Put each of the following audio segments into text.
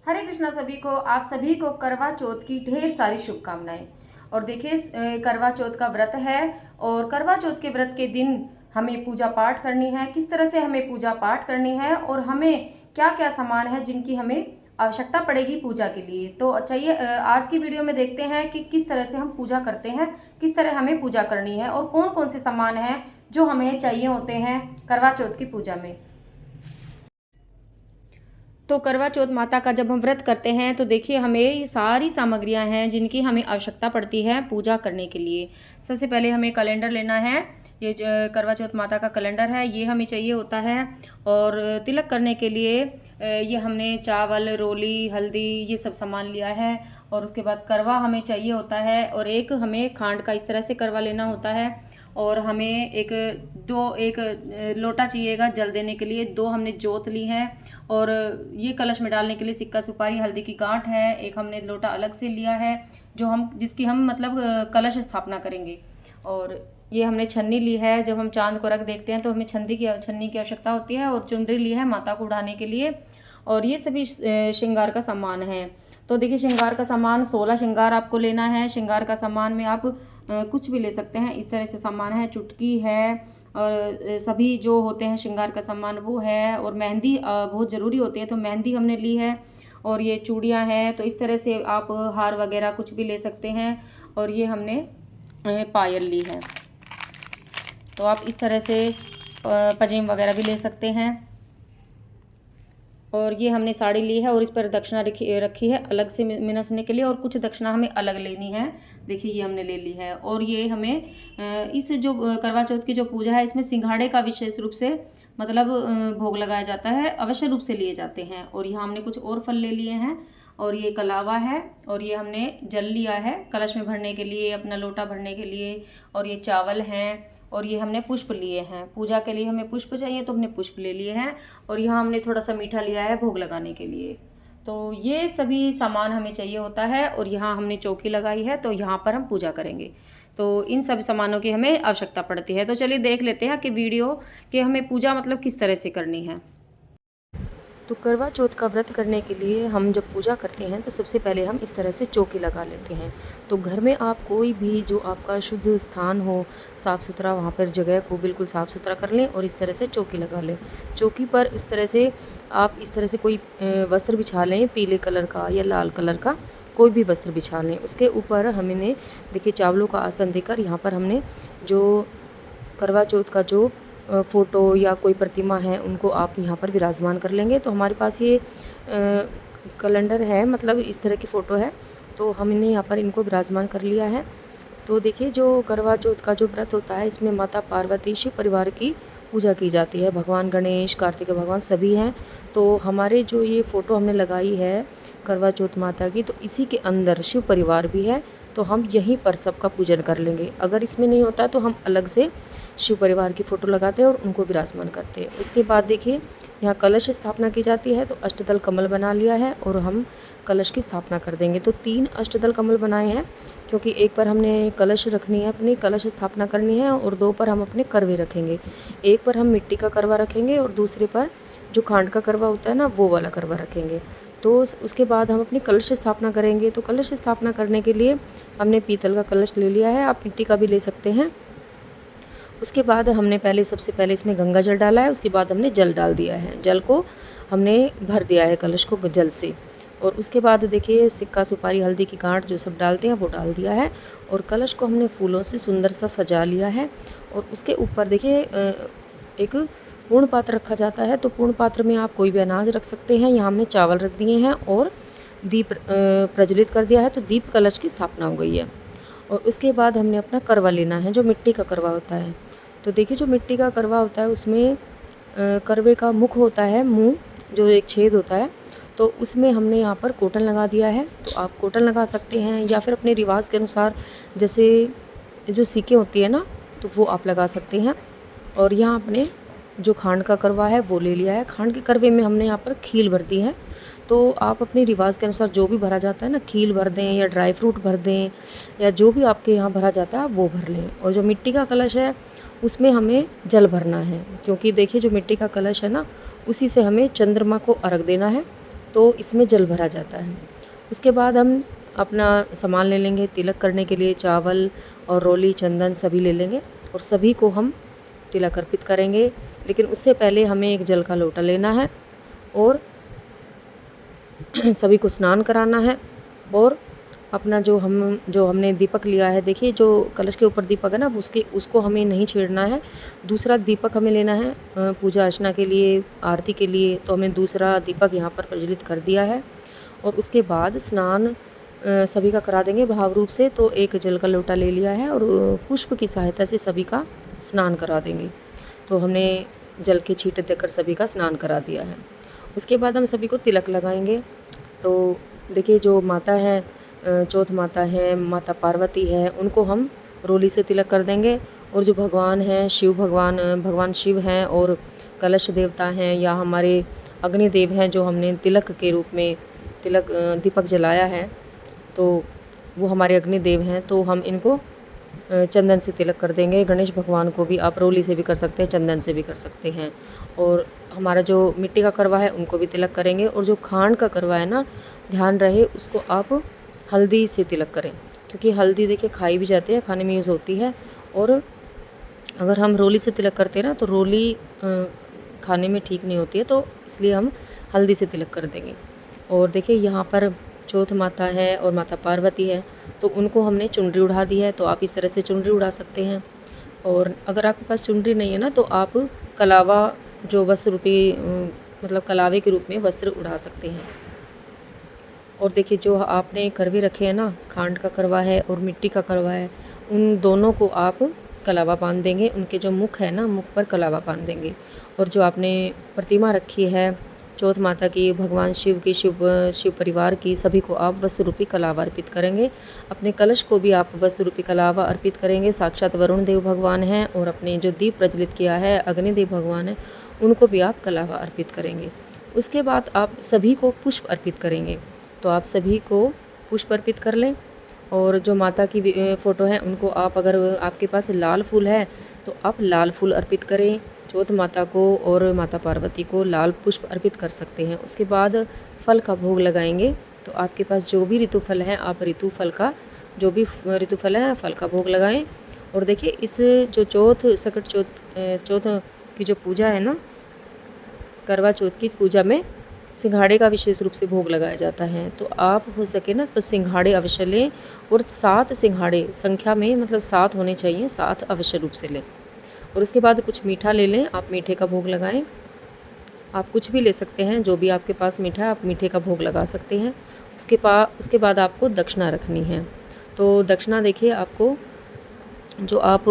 हरे कृष्णा सभी को, आप सभी को करवा चौथ की ढेर सारी शुभकामनाएं। और देखिए करवा चौथ का व्रत है और करवा चौथ के व्रत के दिन हमें पूजा पाठ करनी है। किस तरह से हमें पूजा पाठ करनी है और हमें क्या क्या सामान है जिनकी हमें आवश्यकता पड़ेगी पूजा के लिए। तो चाहिए आज की वीडियो में देखते हैं कि किस तरह से हम पूजा करते हैं, किस तरह हमें पूजा करनी है और कौन कौन से सामान हैं जो हमें चाहिए होते हैं करवा चौथ की पूजा में। तो करवा चौथ माता का जब हम व्रत करते हैं तो देखिए हमें ये सारी सामग्रियां हैं जिनकी हमें आवश्यकता पड़ती है पूजा करने के लिए। सबसे पहले हमें कैलेंडर लेना है। ये करवा चौथ माता का कैलेंडर है, ये हमें चाहिए होता है। और तिलक करने के लिए ये हमने चावल, रोली, हल्दी ये सब सामान लिया है। और उसके बाद करवा हमें चाहिए होता है और एक हमें खांड का इस तरह से करवा लेना होता है। और हमें एक लोटा चाहिएगा जल देने के लिए। 2 हमने जोत ली है और ये कलश में डालने के लिए सिक्का, सुपारी, हल्दी की गांठ है। एक हमने लोटा अलग से लिया है जिसकी हम मतलब कलश स्थापना करेंगे। और ये हमने छन्नी ली है। जब हम चांद को रख देखते हैं तो हमें छन्नी की आवश्यकता होती है। और चुनरी ली है माता को उड़ाने के लिए। और ये सभी श्रृंगार का सामान है। तो देखिए श्रृंगार का सामान 16 श्रृंगार आपको लेना है। श्रृंगार का सामान में आप कुछ भी ले सकते हैं। इस तरह से सामान है, चुटकी है और सभी जो होते हैं श्रृंगार का सामान वो है। और मेहंदी बहुत ज़रूरी होती है तो मेहंदी हमने ली है। और ये चूड़ियाँ हैं। तो इस तरह से आप हार वगैरह कुछ भी ले सकते हैं। और ये हमने पायल ली है। तो आप इस तरह से पजेम वगैरह भी ले सकते हैं। और ये हमने साड़ी ली है और इस पर दक्षिणा रखी है अलग से मिनसने के लिए। और कुछ दक्षिणा हमें अलग लेनी है। देखिए ये हमने ले ली है। और ये हमें इस जो करवा चौथ की जो पूजा है इसमें सिंघाड़े का विशेष रूप से मतलब भोग लगाया जाता है, अवश्य रूप से लिए जाते हैं। और यहाँ हमने कुछ और फल ले लिए हैं। और ये कलावा है। और ये हमने जल लिया है कलश में भरने के लिए, अपना लोटा भरने के लिए। और ये चावल हैं। और ये हमने पुष्प लिए हैं। पूजा के लिए हमें पुष्प चाहिए तो हमने पुष्प ले लिए हैं। और यहाँ हमने थोड़ा सा मीठा लिया है भोग लगाने के लिए। तो ये सभी सामान हमें चाहिए होता है। और यहाँ हमने चौकी लगाई है तो यहाँ पर हम पूजा करेंगे। तो इन सब सामानों की हमें आवश्यकता पड़ती है। तो चलिए देख लेते हैं कि वीडियो कि हमें पूजा मतलब किस तरह से करनी है। तो करवा चौथ का व्रत करने के लिए हम जब पूजा करते हैं तो सबसे पहले हम इस तरह से चौकी लगा लेते हैं। तो घर में आप कोई भी जो आपका शुद्ध स्थान हो, साफ़ सुथरा, वहाँ पर जगह को बिल्कुल साफ़ सुथरा कर लें और इस तरह से चौकी लगा लें। चौकी पर इस तरह से आप इस तरह से कोई वस्त्र बिछा लें, पीले कलर का या लाल कलर का कोई भी वस्त्र बिछा लें। उसके ऊपर हमने देखिए चावलों का आसन देकर यहाँ पर हमने जो करवा चौथ का जो फ़ोटो या कोई प्रतिमा है उनको आप यहाँ पर विराजमान कर लेंगे। तो हमारे पास ये कैलेंडर है, मतलब इस तरह की फ़ोटो है तो हमने यहाँ पर इनको विराजमान कर लिया है। तो देखिए जो करवा चौथ का जो व्रत होता है इसमें माता पार्वती, शिव परिवार की पूजा की जाती है। भगवान गणेश, कार्तिक भगवान सभी हैं। तो हमारे जो ये फ़ोटो हमने लगाई है करवा चौथ माता की, तो इसी के अंदर शिव परिवार भी है। तो हम यहीं पर सबका पूजन कर लेंगे। अगर इसमें नहीं होता तो हम अलग से शिव परिवार की फ़ोटो लगाते हैं और उनको विराजमान करते हैं। उसके बाद देखिए यहाँ कलश स्थापना की जाती है। तो अष्टदल कमल बना लिया है और हम कलश की स्थापना कर देंगे। तो 3 अष्टदल कमल बनाए हैं क्योंकि एक पर हमने कलश रखनी है, अपनी कलश स्थापना करनी है। और 2 पर हम अपने करवे रखेंगे। एक पर हम मिट्टी का करवा रखेंगे और दूसरे पर जो खांड का करवा होता है ना वो वाला करवा रखेंगे। तो उसके बाद हम अपनी कलश स्थापना करेंगे। तो कलश स्थापना करने के लिए हमने पीतल का कलश ले लिया है, आप मिट्टी का भी ले सकते हैं। उसके बाद हमने सबसे पहले इसमें गंगा जल डाला है। उसके बाद हमने जल डाल दिया है, जल को हमने भर दिया है कलश को जल से। और उसके बाद देखिए सिक्का, सुपारी, हल्दी की गांठ जो सब डालते हैं वो डाल दिया है। और कलश को हमने फूलों से सुंदर सा सजा लिया है। और उसके ऊपर देखिए एक पूर्ण पात्र रखा जाता है। तो पूर्ण पात्र में आप कोई भी अनाज रख सकते हैं। यहाँ हमने चावल रख दिए हैं और दीप प्रज्वलित कर दिया है। तो दीप कलश की स्थापना हो गई है। और उसके बाद हमने अपना करवा लेना है जो मिट्टी का करवा होता है। तो देखिए जो मिट्टी का करवा होता है उसमें करवे का मुख होता है, मुंह जो एक छेद होता है। तो उसमें हमने यहाँ पर कॉटन लगा दिया है। तो आप कॉटन लगा सकते हैं या फिर अपने रिवाज के अनुसार जैसे जो सीके होती है ना तो वो आप लगा सकते हैं। और यहाँ अपने जो खांड का करवा है वो ले लिया है। खांड के करवे में हमने यहाँ पर खील भर दी है। तो आप अपने रिवाज के अनुसार जो भी भरा जाता है ना, खील भर दें या ड्राई फ्रूट भर दें या जो भी आपके यहाँ भरा जाता है वो भर लें। और जो मिट्टी का कलश है उसमें हमें जल भरना है क्योंकि देखिए जो मिट्टी का कलश है ना उसी से हमें चंद्रमा को अर्घ देना है। तो इसमें जल भरा जाता है। उसके बाद हम अपना सामान ले लेंगे तिलक करने के लिए, चावल और रोली, चंदन सभी ले लेंगे और सभी को हम तिलक अर्पित करेंगे। लेकिन उससे पहले हमें एक जल का लोटा लेना है और सभी को स्नान कराना है। और अपना जो हमने दीपक लिया है, देखिए जो कलश के ऊपर दीपक है ना, उसको हमें नहीं छेड़ना है। दूसरा दीपक हमें लेना है पूजा अर्चना के लिए, आरती के लिए। तो हमें दूसरा दीपक यहाँ पर प्रज्वलित कर दिया है। और उसके बाद स्नान सभी का करा देंगे भाव रूप से। तो एक जल का लोटा ले लिया है और पुष्प की सहायता से सभी का स्नान करा देंगे। तो हमने जल के छींटे देकर सभी का स्नान करा दिया है। उसके बाद हम सभी को तिलक लगाएंगे। तो देखिए जो माता है, चौथ माता है, माता पार्वती है, उनको हम रोली से तिलक कर देंगे। और जो भगवान हैं, भगवान शिव हैं और कलश देवता हैं या हमारे अग्निदेव हैं, जो हमने तिलक के रूप में दीपक जलाया है, तो वो हमारे अग्निदेव हैं। तो हम इनको चंदन से तिलक कर देंगे। गणेश भगवान को भी आप रोली से भी कर सकते हैं, चंदन से भी कर सकते हैं। और हमारा जो मिट्टी का करवा है उनको भी तिलक करेंगे। और जो खांड का करवा है ना, ध्यान रहे उसको आप हल्दी से तिलक करें, क्योंकि हल्दी देखिए खाई भी जाती है, खाने में यूज़ होती है। और अगर हम रोली से तिलक करते हैं ना, तो रोली खाने में ठीक नहीं होती है, तो इसलिए हम हल्दी से तिलक कर देंगे। और देखिए यहाँ पर चौथ माता है और माता पार्वती है, तो उनको हमने चुनरी उड़ा दी है। तो आप इस तरह से चुनरी उड़ा सकते हैं। और अगर आपके पास चुनरी नहीं है ना, तो आप कलावा जो वस्त्र रूपी मतलब कलावे के रूप में वस्त्र उड़ा सकते हैं। और देखिए जो आपने करवे रखे हैं ना, खांड का करवा है और मिट्टी का करवा है, उन दोनों को आप कलावा बांध देंगे। उनके जो मुख है ना, मुख पर कलावा बांध देंगे। और जो आपने प्रतिमा रखी है चौथ माता की, भगवान शिव की, शिव परिवार की, सभी को आप वस्त्र रूपी कलावा अर्पित करेंगे। अपने कलश को भी आप वस्त्र रूपी कलावा अर्पित करेंगे। साक्षात वरुण देव भगवान हैं और अपने जो दीप प्रज्वलित किया है अग्निदेव भगवान है, उनको भी आप कलावा अर्पित करेंगे। उसके बाद आप सभी को पुष्प अर्पित करेंगे। तो आप सभी को पुष्प अर्पित कर लें। और जो माता की फ़ोटो है उनको आप, अगर आपके पास लाल फूल है तो आप लाल फूल अर्पित करें। चौथ माता को और माता पार्वती को लाल पुष्प अर्पित कर सकते हैं। उसके बाद फल का भोग लगाएंगे। तो आपके पास जो भी ऋतु फल है, आप ऋतु फल का जो भी ऋतु फल है फल का भोग लगाएं। और देखिए इस जो चौथ की जो पूजा है ना, करवा चौथ की पूजा में सिंघाड़े का विशेष रूप से भोग लगाया जाता है। तो आप हो सके ना तो सिंघाड़े अवश्य लें। और 7 सिंघाड़े संख्या में, मतलब 7 होने चाहिए, 7 अवश्य रूप से लें। और उसके बाद कुछ मीठा ले लें, आप मीठे का भोग लगाएं। आप कुछ भी ले सकते हैं, जो भी आपके पास मीठा है आप मीठे का भोग लगा सकते हैं। उसके बाद आपको दक्षिणा रखनी है। तो दक्षिणा देखिए, आपको जो आप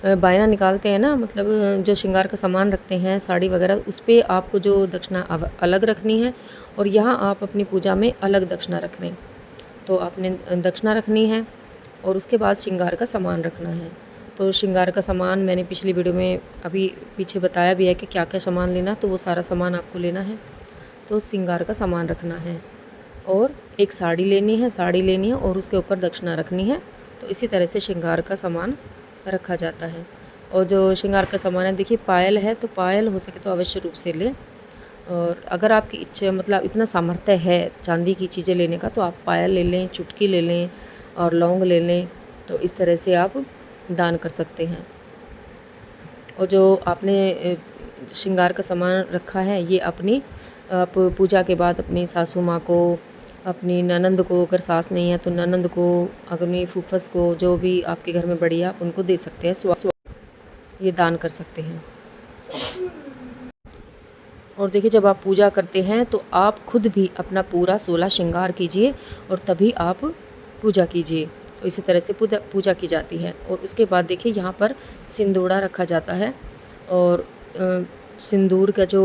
बायना निकालते हैं ना, मतलब जो श्रृंगार का सामान रखते हैं, साड़ी वगैरह, उस पर आपको जो दक्षिणा अलग रखनी है और यहाँ आप अपनी पूजा में अलग दक्षिणा रख लें। तो आपने दक्षिणा रखनी है और उसके बाद श्रृंगार का सामान रखना है। तो श्रृंगार का सामान मैंने पिछली वीडियो में अभी पीछे बताया भी है कि क्या क्या सामान लेना, तो वो सारा सामान आपको लेना है। तो श्रृंगार का सामान रखना है और एक साड़ी लेनी है और उसके ऊपर दक्षिणा रखनी है। तो इसी तरह से श्रृंगार का सामान रखा जाता है। और जो श्रृंगार का सामान है, देखिए पायल है, तो पायल हो सके तो अवश्य रूप से लें। और अगर आपकी इच्छा, मतलब इतना सामर्थ्य है चांदी की चीज़ें लेने का, तो आप पायल ले लें, चुटकी ले लें और लौंग ले लें। तो इस तरह से आप दान कर सकते हैं। और जो आपने श्रृंगार का सामान रखा है, ये आप पूजा के बाद अपनी सासू माँ को, अपनी ननंद को, अगर सास नहीं है तो ननंद को, अपनी फूफस को, जो भी आपके घर में बड़ी है आप उनको दे सकते हैं, ये दान कर सकते हैं। और देखिए जब आप पूजा करते हैं तो आप खुद भी अपना पूरा 16 श्रृंगार कीजिए और तभी आप पूजा कीजिए। तो इसी तरह से पूजा की जाती है। और उसके बाद देखिए यहाँ पर सिंदूड़ा रखा जाता है और सिंदूर का जो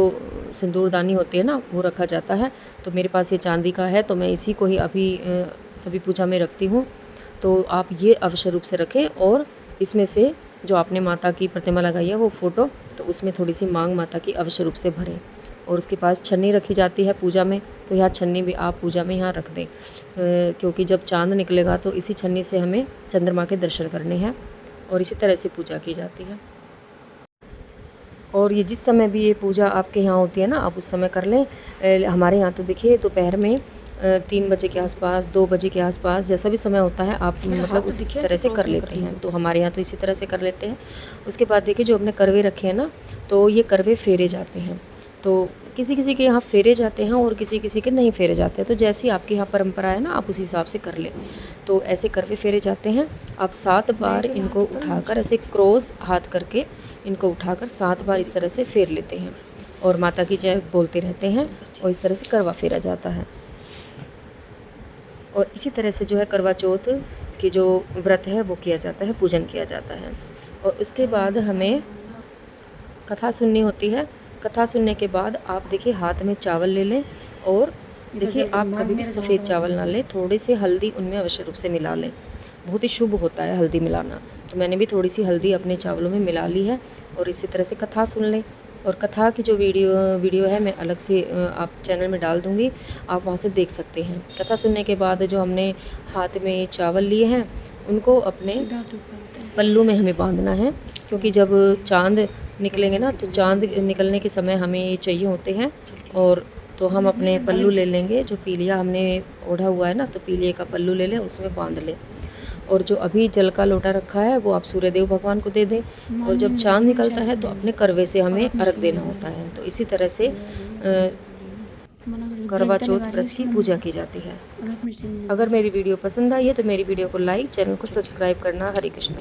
सिंदूरदानी होती है ना, वो रखा जाता है। तो मेरे पास ये चांदी का है, तो मैं इसी को ही अभी सभी पूजा में रखती हूँ। तो आप ये अवश्य रूप से रखें। और इसमें से जो आपने माता की प्रतिमा लगाई है वो फ़ोटो, तो उसमें थोड़ी सी मांग माता की अवश्य रूप से भरें। और उसके पास छन्नी रखी जाती है पूजा में, तो यह छन्नी भी आप पूजा में यहाँ रख दें, क्योंकि जब चांद निकलेगा तो इसी छन्नी से हमें चंद्रमा के दर्शन करने हैं। और इसी तरह से पूजा की जाती है। और ये जिस समय भी ये पूजा आपके यहाँ होती है ना, आप उस समय कर लें। हमारे यहाँ तो देखिए दोपहर में 3 बजे के आसपास, 2 बजे के आसपास, जैसा भी समय होता है आप मतलब उस तरह से कर लेते हैं। तो हमारे यहाँ तो इसी तरह से कर लेते हैं। उसके बाद देखिए जो अपने करवे रखे हैं ना, तो ये करवे फेरे जाते हैं। तो किसी किसी के यहाँ फेरे जाते हैं और किसी किसी के नहीं फेरे जाते हैं। तो जैसी आपके यहाँ परंपरा है ना, आप उस हिसाब से कर लें। तो ऐसे करवे फेरे जाते हैं। आप 7 बार इनको उठाकर ऐसे क्रॉस हाथ करके इनको उठाकर 7 बार इस तरह से फेर लेते हैं और माता की जय बोलते रहते हैं और इस तरह से करवा फेरा जाता है। और इसी तरह से जो है करवा चौथ की जो व्रत है वो किया जाता है, पूजन किया जाता है। और उसके बाद हमें कथा सुननी होती है। कथा सुनने के बाद आप देखिए हाथ में चावल ले लें और देखिए आप कभी भी सफ़ेद चावल ना लें, थोड़ी सी हल्दी उनमें अवश्य रूप से मिला लें। बहुत ही शुभ होता है हल्दी मिलाना। तो मैंने भी थोड़ी सी हल्दी अपने चावलों में मिला ली है और इसी तरह से कथा सुन लें। और कथा की जो वीडियो है मैं अलग से आप चैनल में डाल दूँगी, आप वहाँ से देख सकते हैं। कथा सुनने के बाद जो हमने हाथ में चावल लिए हैं उनको अपने पल्लू में हमें बांधना है, क्योंकि जब चाँद निकलेंगे ना, तो चाँद निकलने के समय हमें ये चाहिए होते हैं। और तो हम अपने पल्लू ले लेंगे, जो पीलिया हमने ओढ़ा हुआ है ना, तो पीलिए का पल्लू ले लें, उसमें बांध लें। और जो अभी जल का लोटा रखा है वो आप सूर्यदेव भगवान को दे दें। और जब चाँद निकलता है तो अपने करवे से हमें अर्घ देना होता है। तो इसी तरह से करवा चौथ व्रत की पूजा की जाती है। अगर मेरी वीडियो पसंद आई है तो मेरी वीडियो को लाइक, चैनल को सब्सक्राइब करना। हरे कृष्ण।